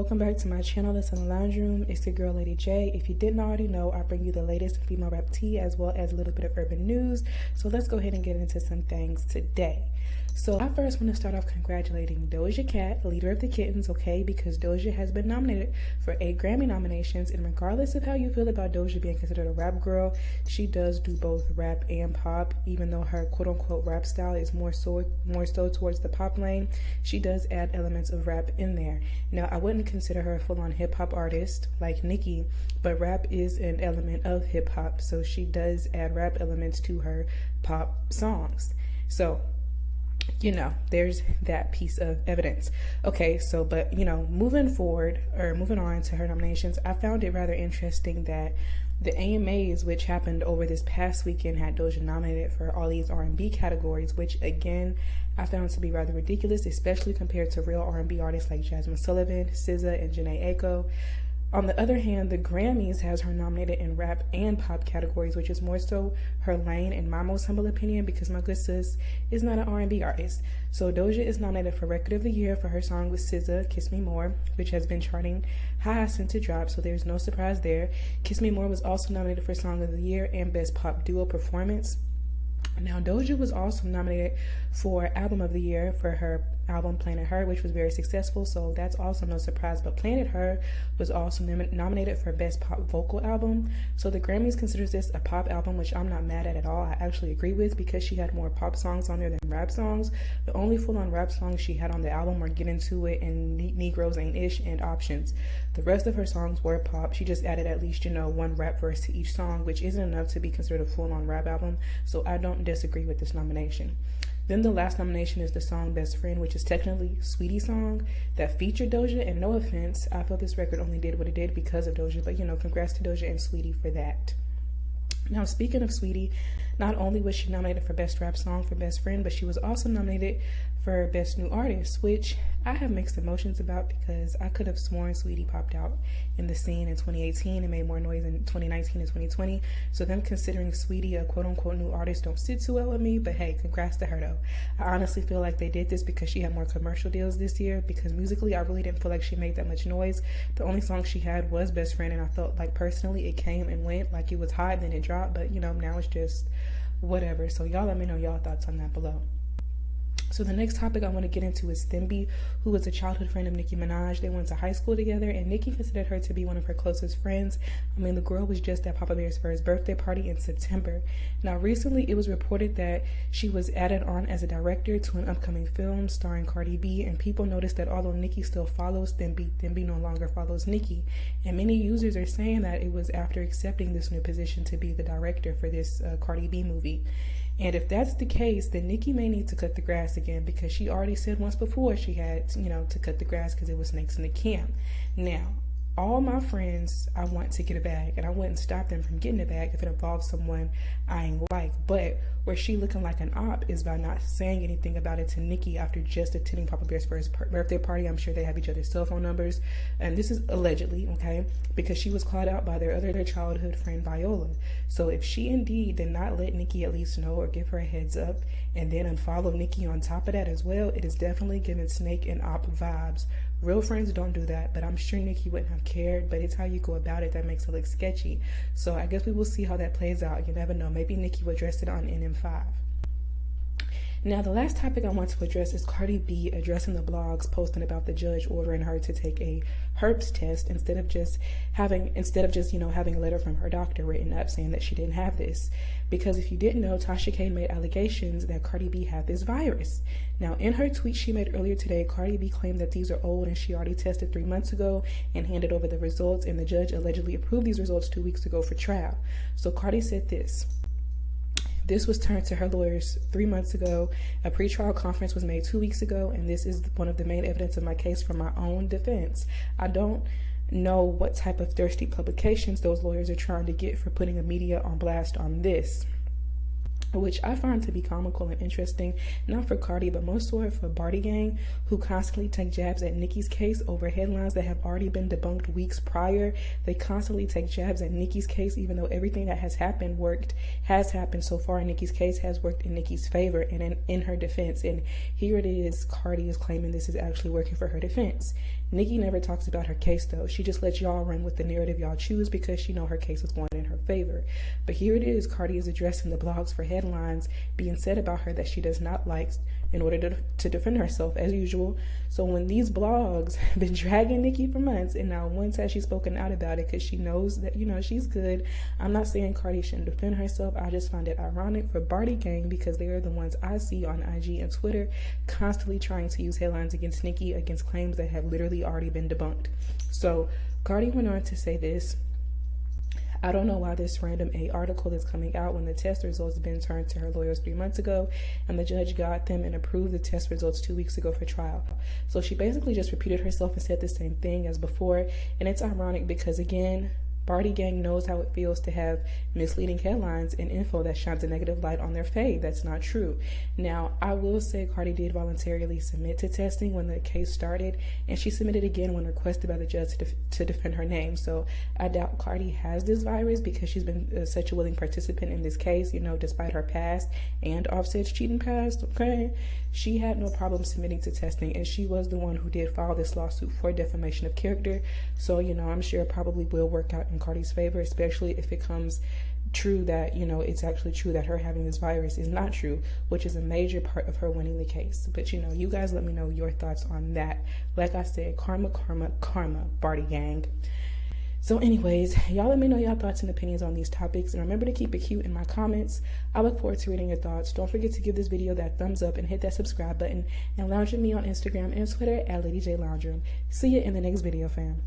welcome back to my channel that's in the lounge room. It's your girl Lady J. If you didn't already know, I bring you the latest in female rap tea as well as a little bit of urban news. So let's go ahead and get into some things today. So I first want to start off congratulating Doja Cat, leader of the Kittens, okay, because Doja has been nominated for 8 Grammy nominations, and regardless of how you feel about Doja being considered a rap girl, she does do both rap and pop. Even though her quote-unquote rap style is more so towards the pop lane, she does add elements of rap in there. Now, I wouldn't consider her a full-on hip-hop artist like Nicki, but rap is an element of hip-hop, so she does add rap elements to her pop songs. So you know, there's that piece of evidence. Okay, so, but, you know, moving on to her nominations, I found it rather interesting that the AMAs, which happened over this past weekend, had Doja nominated for all these R&B categories, which, again, I found to be rather ridiculous, especially compared to real R&B artists like Jasmine Sullivan, SZA, and Jhené Aiko. On the other hand, the Grammys has her nominated in rap and pop categories, which is more so her lane in my most humble opinion, because my good sis is not an R&B artist. So Doja is nominated for Record of the Year for her song with SZA, Kiss Me More, which has been charting high since it dropped, so there's no surprise there. Kiss Me More was also nominated for Song of the Year and Best Pop Duo Performance. Now, Doja was also nominated for Album of the Year for her album Planet Her, which was very successful, so that's also no surprise. But Planet Her was also nominated for Best Pop Vocal Album. So the Grammys considers this a pop album, which I'm not mad at all. I actually agree with, because she had more pop songs on there than rap songs. The only full-on rap songs she had on the album were Get Into It and Negroes Ain't Ish and Options. The rest of her songs were pop. She just added at least, one rap verse to each song, which isn't enough to be considered a full-on rap album. So I don't disagree with this nomination. Then the last nomination is the song Best Friend, which is technically Sweetie's song that featured Doja, and no offense, I felt this record only did what it did because of Doja, but congrats to Doja and Sweetie for that. Now, speaking of Sweetie, not only was she nominated for Best Rap Song for Best Friend, but she was also nominated for Best New Artist, which I have mixed emotions about, because I could have sworn Sweetie popped out in the scene in 2018 and made more noise in 2019 and 2020. So them considering Sweetie a quote-unquote new artist don't sit too well with me, but hey, congrats to her though. I honestly feel like they did this because she had more commercial deals this year, because musically I really didn't feel like she made that much noise. The only song she had was Best Friend, and I felt like personally it came and went, like it was hot, then it dropped, but now it's just whatever. So y'all let me know y'all thoughts on that below. So the next topic I want to get into is Thembi, who was a childhood friend of Nicki Minaj. They went to high school together, and Nicki considered her to be one of her closest friends. I mean, the girl was just at Papa Bear's first birthday party in September. Now, recently it was reported that she was added on as a director to an upcoming film starring Cardi B, and people noticed that although Nicki still follows Thembi, Thembi no longer follows Nicki. And many users are saying that it was after accepting this new position to be the director for this Cardi B movie. And if that's the case, then Nicki may need to cut the grass again, because she already said once before she had, to cut the grass because it was snakes in the camp. Now, all my friends, I want to get a bag, and I wouldn't stop them from getting a bag if it involves someone I ain't like. But where she looking like an op is by not saying anything about it to Nicki after just attending Papa Bear's first birthday party. I'm sure they have each other's cell phone numbers, and this is allegedly, okay, because she was called out by their other childhood friend Viola. So if she indeed did not let Nicki at least know or give her a heads up, and then unfollow Nicki on top of that as well, it is definitely giving snake and op vibes. Real friends don't do that, but I'm sure Nicki wouldn't have cared, but it's how you go about it that makes it look sketchy. So I guess we will see how that plays out. You never know. Maybe Nicki will address it on NM5. Now, the last topic I want to address is Cardi B addressing the blogs posting about the judge ordering her to take a herpes test instead of just having a letter from her doctor written up saying that she didn't have this. Because if you didn't know, Tasha K made allegations that Cardi B had this virus. Now, in her tweet she made earlier today, Cardi B claimed that these are old and she already tested 3 months ago and handed over the results, and the judge allegedly approved these results 2 weeks ago for trial. So Cardi said this. This was turned to her lawyers 3 months ago. A pretrial conference was made 2 weeks ago, and this is one of the main evidence of my case for my own defense. I don't know what type of thirsty publications those lawyers are trying to get for putting the media on blast on this, which I find to be comical and interesting, not for Cardi, but most so for Barty Gang, who constantly take jabs at Nicki's case over headlines that have already been debunked weeks prior. They constantly take jabs at Nicki's case, even though everything that has happened so far in Nicki's case has worked in Nicki's favor and in her defense. And here it is, Cardi is claiming this is actually working for her defense. Nicki never talks about her case though. She just lets y'all run with the narrative y'all choose because she know her case is going in her favor. But here it is, Cardi is addressing the blogs for headlines being said about her that she does not like in order to defend herself as usual. So when these blogs have been dragging Nicki for months, and now once has she spoken out about it because she knows that, you know, she's good. I'm not saying Cardi shouldn't defend herself. I just find it ironic for Bardi Gang because they are the ones I see on IG and Twitter constantly trying to use headlines against Nicki against claims that have literally already been debunked. So Cardi went on to say this: I don't know why this random A article is coming out when the test results have been turned to her lawyers 3 months ago and the judge got them and approved the test results 2 weeks ago for trial. So she basically just repeated herself and said the same thing as before. And it's ironic because, again, Bardi Gang knows how it feels to have misleading headlines and info that shines a negative light on their fave. That's not true. Now, I will say Cardi did voluntarily submit to testing when the case started, and she submitted again when requested by the judge to defend her name. So I doubt Cardi has this virus because she's been such a willing participant in this case, you know, despite her past and Offset's cheating past, okay? She had no problem submitting to testing, and she was the one who did file this lawsuit for defamation of character. So, you know, I'm sure it probably will work out in Cardi's favor, especially if it comes true that, you know, it's actually true that her having this virus is not true, which is a major part of her winning the case. But, you know, you guys let me know your thoughts on that. Like I said, karma, karma, karma, Bardi Gang. So anyways, y'all let me know your thoughts and opinions on these topics, and remember to keep it cute in my comments. I look forward to reading your thoughts. Don't forget to give this video that thumbs up and hit that subscribe button, and lounge with me on Instagram and Twitter at Lady J Lounge Room. See you in the next video, fam.